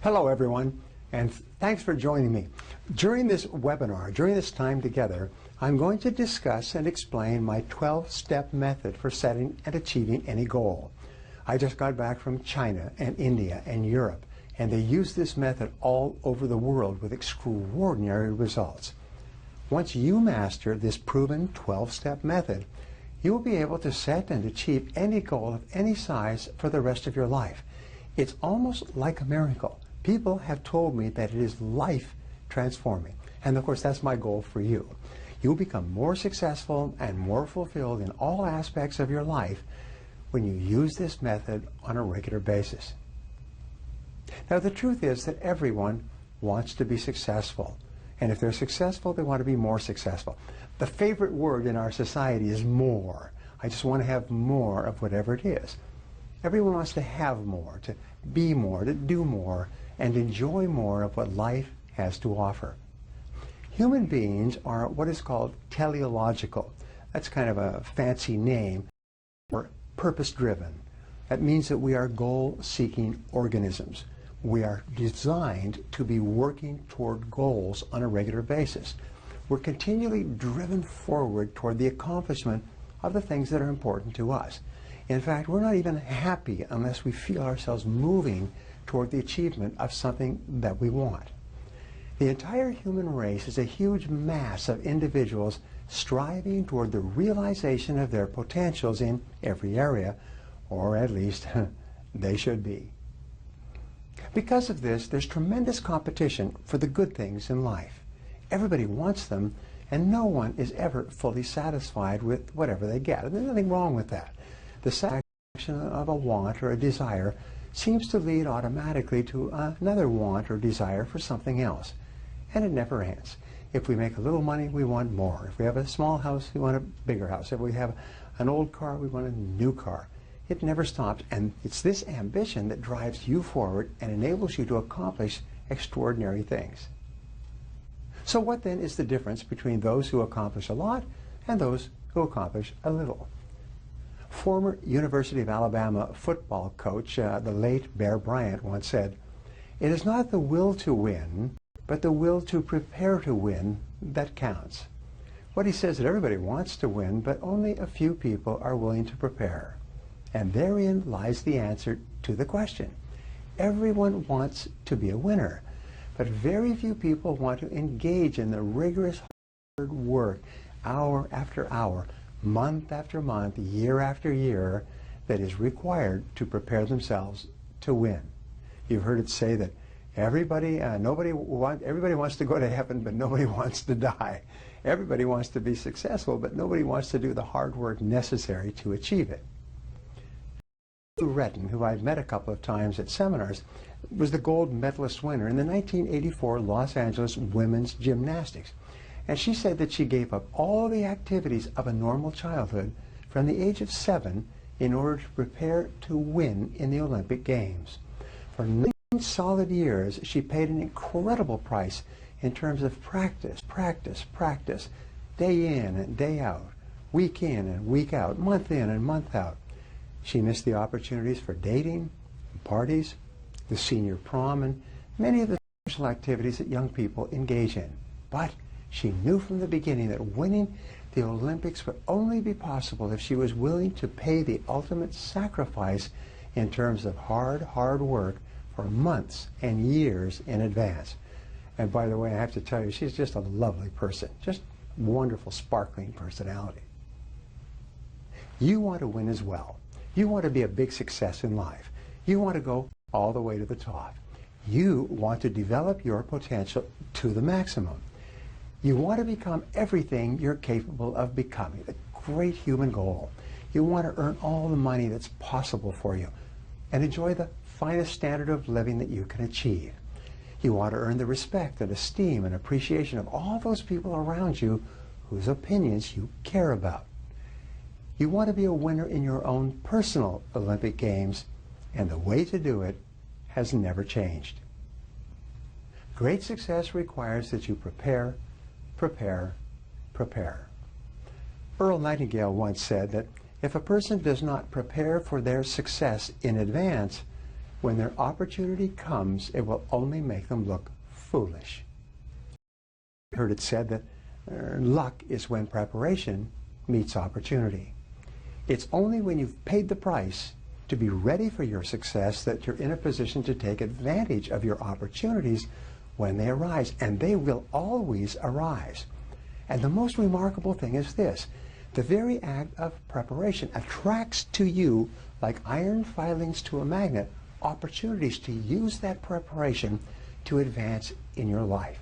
Hello everyone, and thanks for joining me. During this webinar, during this time together, I'm going to discuss and explain my 12-step method for setting and achieving any goal. I just got back from China and India and Europe, and they use this method all over the world with extraordinary results. Once you master this proven 12-step method, you will be able to set and achieve any goal of any size for the rest of your life. It's almost like a miracle. People have told me that it is life transforming. And of course, that's my goal for you. You'll become more successful and more fulfilled in all aspects of your life when you use this method on a regular basis. Now, the truth is that everyone wants to be successful. And if they're successful, they want to be more successful. The favorite word in our society is more. I just want to have more of whatever it is. Everyone wants to have more, to be more, to do more, and enjoy more of what life has to offer. Human beings are what is called teleological. That's kind of a fancy name for purpose-driven. That means that we are goal-seeking organisms. We are designed to be working toward goals on a regular basis. We're continually driven forward toward the accomplishment of the things that are important to us. In fact, we're not even happy unless we feel ourselves moving toward the achievement of something that we want. The entire human race is a huge mass of individuals striving toward the realization of their potentials in every area, or at least they should be. Because of this, there's tremendous competition for the good things in life. Everybody wants them, and no one is ever fully satisfied with whatever they get. And there's nothing wrong with that. The satisfaction of a want or a desire seems to lead automatically to another want or desire for something else. And it never ends. If we make a little money, we want more. If we have a small house, we want a bigger house. If we have an old car, we want a new car. It never stops, and it's this ambition that drives you forward and enables you to accomplish extraordinary things. So what then is the difference between those who accomplish a lot and those who accomplish a little? Former University of Alabama football coach, the late Bear Bryant, once said, "It is not the will to win, but the will to prepare to win that counts." What he says is that everybody wants to win, but only a few people are willing to prepare. And therein lies the answer to the question. Everyone wants to be a winner, but very few people want to engage in the rigorous hard work, hour after hour, month after month, year after year, that is required to prepare themselves to win. You've heard it say that everybody wants to go to heaven, but nobody wants to die. Everybody wants to be successful, but nobody wants to do the hard work necessary to achieve it. Sue Retton, who I've met a couple of times at seminars, was the gold medalist winner in the 1984 Los Angeles Women's Gymnastics. And she said that she gave up all the activities of a normal childhood from the age of 7 in order to prepare to win in the Olympic Games. For 9 solid years, she paid an incredible price in terms of practice, day in and day out, week in and week out, month in and month out. She missed the opportunities for dating, parties, the senior prom, and many of the social activities that young people engage in. But she knew from the beginning that winning the Olympics would only be possible if she was willing to pay the ultimate sacrifice in terms of hard work for months and years in advance. And by the way, I have to tell you, she's just a lovely person, just wonderful, sparkling personality. You want to win as well. You want to be a big success in life. You want to go all the way to the top. You want to develop your potential to the maximum. You want to become everything you're capable of becoming, a great human goal. You want to earn all the money that's possible for you and enjoy the finest standard of living that you can achieve. You want to earn the respect and esteem and appreciation of all those people around you whose opinions you care about. You want to be a winner in your own personal Olympic Games, and the way to do it has never changed. Great success requires that you prepare. Earl Nightingale once said that if a person does not prepare for their success in advance, when their opportunity comes, it will only make them look foolish. I heard it said that luck is when preparation meets opportunity. It's only when you've paid the price to be ready for your success that you're in a position to take advantage of your opportunities when they arise, and they will always arise. And the most remarkable thing is this: the very act of preparation attracts to you, like iron filings to a magnet, opportunities to use that preparation to advance in your life.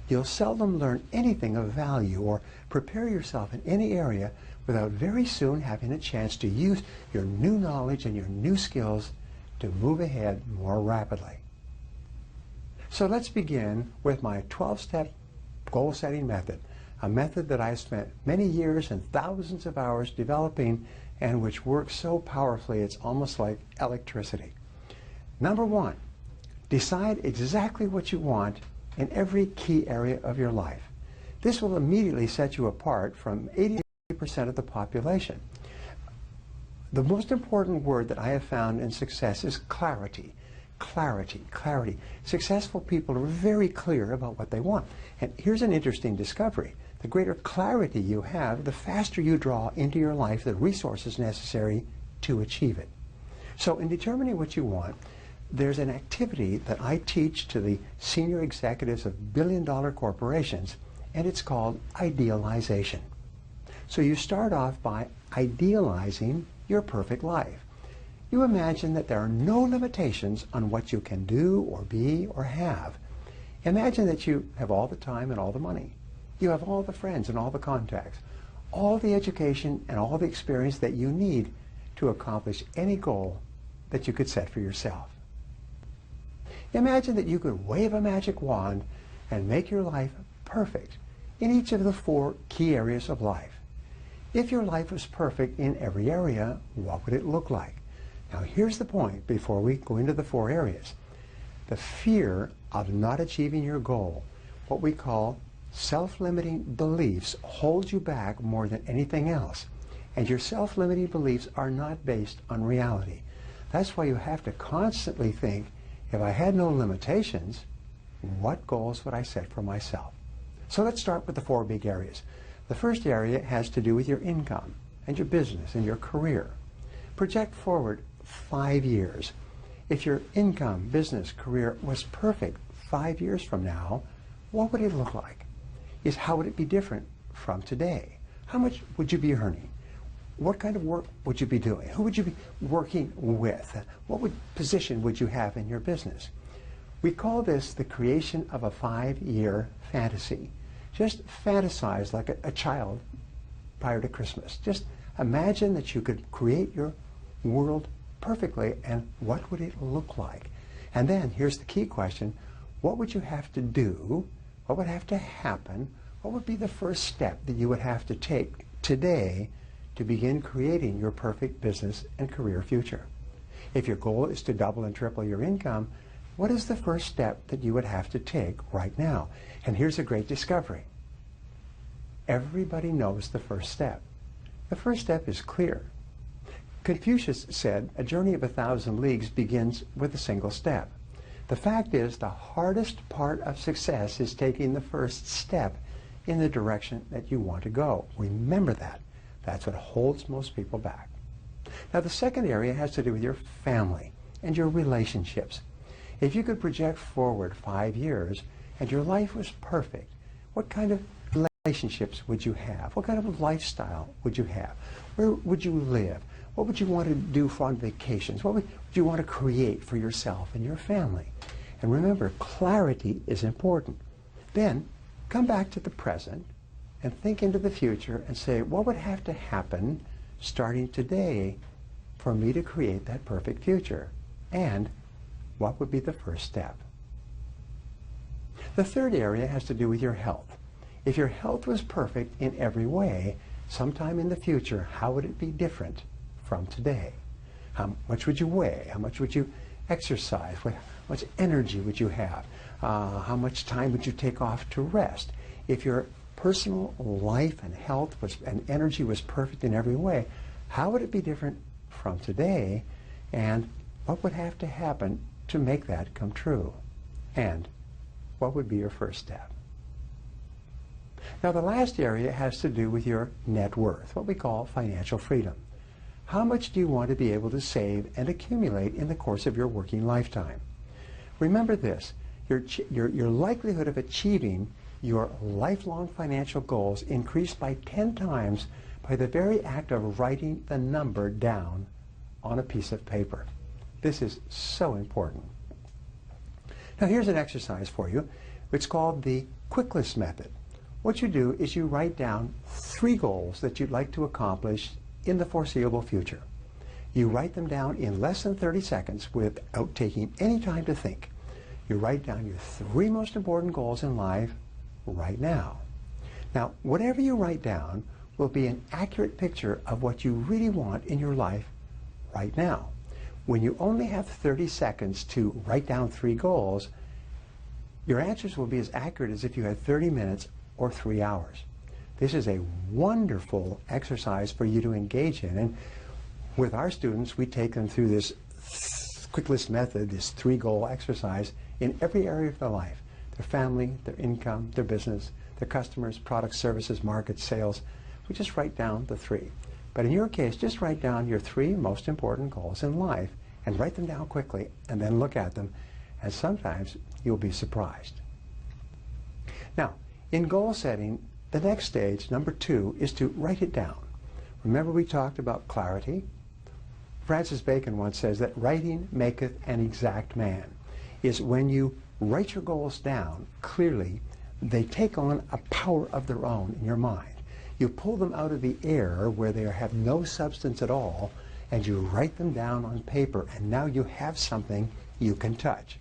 You'll seldom learn anything of value or prepare yourself in any area without very soon having a chance to use your new knowledge and your new skills to move ahead more rapidly. So let's begin with my 12-step goal-setting method, a method that I spent many years and thousands of hours developing and which works so powerfully it's almost like electricity. Number one, decide exactly what you want in every key area of your life. This will immediately set you apart from 80% of the population. The most important word that I have found in success is clarity. Clarity, clarity. Successful people are very clear about what they want. And here's an interesting discovery. The greater clarity you have, the faster you draw into your life the resources necessary to achieve it. So in determining what you want, there's an activity that I teach to the senior executives of billion-dollar corporations, and it's called idealization. So you start off by idealizing your perfect life. You imagine that there are no limitations on what you can do or be or have. Imagine that you have all the time and all the money. You have all the friends and all the contacts, all the education and all the experience that you need to accomplish any goal that you could set for yourself. Imagine that you could wave a magic wand and make your life perfect in each of the 4 key areas of life. If your life was perfect in every area, what would it look like? Now here's the point before we go into the 4 areas. The fear of not achieving your goal, what we call self-limiting beliefs, holds you back more than anything else. And your self-limiting beliefs are not based on reality. That's why you have to constantly think, if I had no limitations, what goals would I set for myself? So let's start with the 4 big areas. The first area has to do with your income and your business and your career. Project forward 5 years. If your income, business, career was perfect 5 years from now, what would it look like? How would it be different from today? How much would you be earning? What kind of work would you be doing? Who would you be working with? What position would you have in your business? We call this the creation of a 5-year fantasy. Just fantasize like a child prior to Christmas. Just imagine that you could create your world perfectly, and what would it look like? And then here's the key question: what would you have to do? What would have to happen? What would be the first step that you would have to take today to begin creating your perfect business and career future? If your goal is to double and triple your income, what is the first step that you would have to take right now? And here's a great discovery. Everybody knows the first step. The first step is clear. Confucius said, a journey of 1,000 leagues begins with a single step. The fact is, the hardest part of success is taking the first step in the direction that you want to go. Remember that. That's what holds most people back. Now, the second area has to do with your family and your relationships. If you could project forward 5 years and your life was perfect, what kind of relationships would you have? What kind of lifestyle would you have? Where would you live? What would you want to do on vacations? What would you want to create for yourself and your family? And remember, clarity is important. Then come back to the present and think into the future and say, what would have to happen starting today for me to create that perfect future? And what would be the first step? The third area has to do with your health. If your health was perfect in every way, sometime in the future, how would it be different from today? How much would you weigh? How much would you exercise? How much energy would you have? How much time would you take off to rest? If your personal life and health and energy was perfect in every way, how would it be different from today? And what would have to happen to make that come true? And what would be your first step? Now, the last area has to do with your net worth, what we call financial freedom. How much do you want to be able to save and accumulate in the course of your working lifetime? Remember this, your likelihood of achieving your lifelong financial goals increased by 10 times by the very act of writing the number down on a piece of paper. This is so important. Now, here's an exercise for you. It's called the quick list method. What you do is you write down 3 goals that you'd like to accomplish in the foreseeable future. You write them down in less than 30 seconds without taking any time to think. You write down your 3 most important goals in life right now. Now, whatever you write down will be an accurate picture of what you really want in your life right now. When you only have 30 seconds to write down 3 goals, your answers will be as accurate as if you had 30 minutes or 3 hours. This is a wonderful exercise for you to engage in. And with our students, we take them through this quick list method, this 3-goal exercise in every area of their life. Their family, their income, their business, their customers, products, services, markets, sales. We just write down the 3. But in your case, just write down your 3 most important goals in life and write them down quickly and then look at them. And sometimes you'll be surprised. Now, in goal setting, the next stage, number 2, is to write it down. Remember we talked about clarity? Francis Bacon once says that writing maketh an exact man. Is when you write your goals down clearly, they take on a power of their own in your mind. You pull them out of the air where they have no substance at all, and you write them down on paper, and now you have something you can touch.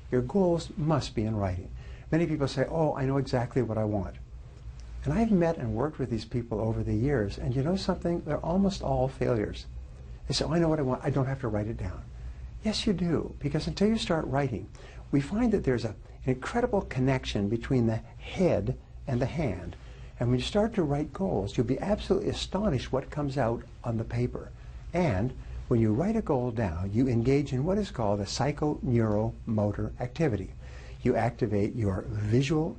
Your goals must be in writing. Many people say, oh, I know exactly what I want. And I've met and worked with these people over the years, and you know something? They're almost all failures. They say, oh, I know what I want. I don't have to write it down. Yes, you do, because until you start writing, we find that there's an incredible connection between the head and the hand. And when you start to write goals, you'll be absolutely astonished what comes out on the paper. And when you write a goal down, you engage in what is called a psychoneuromotor activity. You activate your visual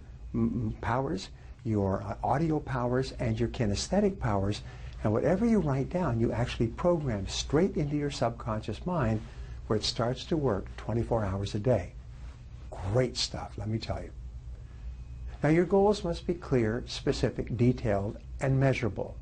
powers, your audio powers, and your kinesthetic powers. And whatever you write down, you actually program straight into your subconscious mind where it starts to work 24 hours a day. Great stuff, let me tell you. Now, your goals must be clear, specific, detailed, and measurable.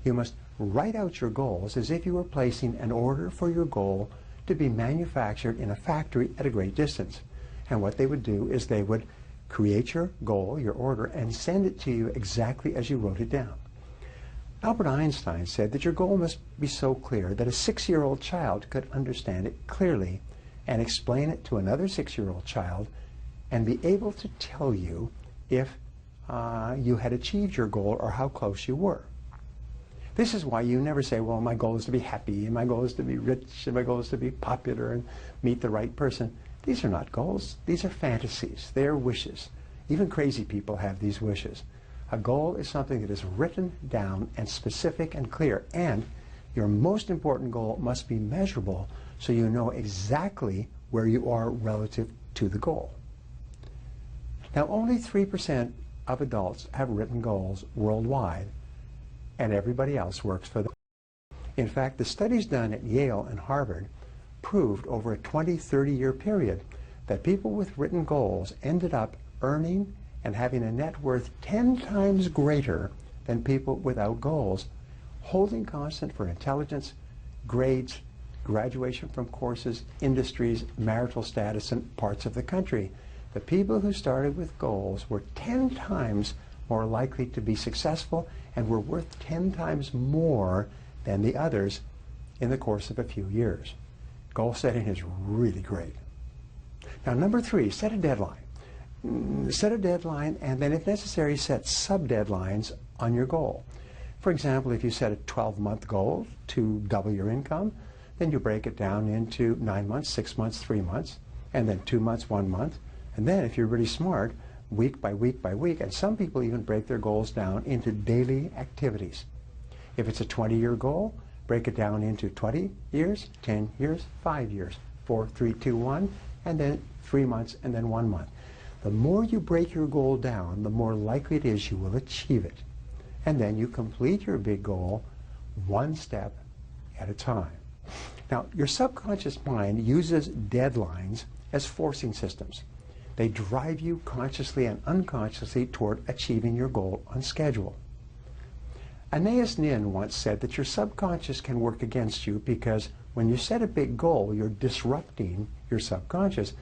You must write out your goals as if you were placing an order for your goal to be manufactured in a factory at a great distance. And what they would do is they would create your goal, your order, and send it to you exactly as you wrote it down. Albert Einstein said that your goal must be so clear that a 6-year-old child could understand it clearly and explain it to another 6-year-old child and be able to tell you if you had achieved your goal or how close you were. This is why you never say, well, my goal is to be happy, and my goal is to be rich, and my goal is to be popular and meet the right person. These are not goals. These are fantasies. They are wishes. Even crazy people have these wishes. A goal is something that is written down and specific and clear. And your most important goal must be measurable so you know exactly where you are relative to the goal. Now, only 3% of adults have written goals worldwide, and everybody else works for them. In fact, the studies done at Yale and Harvard proved over a 20-30-year period that people with written goals ended up earning and having a net worth 10 times greater than people without goals, holding constant for intelligence, grades, graduation from courses, industries, marital status, and parts of the country. The people who started with goals were 10 times more likely to be successful and were worth 10 times more than the others in the course of a few years. Goal setting is really great. Now, number 3, set a deadline. Set a deadline, and then if necessary, set sub-deadlines on your goal. For example, if you set a 12-month goal to double your income, then you break it down into 9 months, 6 months, 3 months, and then 2 months, 1 month. And then if you're really smart, week by week by week, and some people even break their goals down into daily activities. If it's a 20-year goal, break it down into 20 years, 10 years, 5 years, 4, 3, 2, 1, and then 3 months, and then 1 month. The more you break your goal down, the more likely it is you will achieve it. And then you complete your big goal one step at a time. Now, your subconscious mind uses deadlines as forcing systems. They drive you consciously and unconsciously toward achieving your goal on schedule. Anais Nin once said that your subconscious can work against you because when you set a big goal, you're disrupting your subconscious.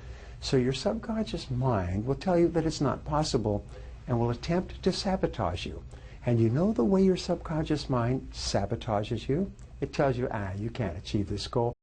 So your subconscious mind will tell you that it's not possible and will attempt to sabotage you. And you know the way your subconscious mind sabotages you? It tells you, you can't achieve this goal.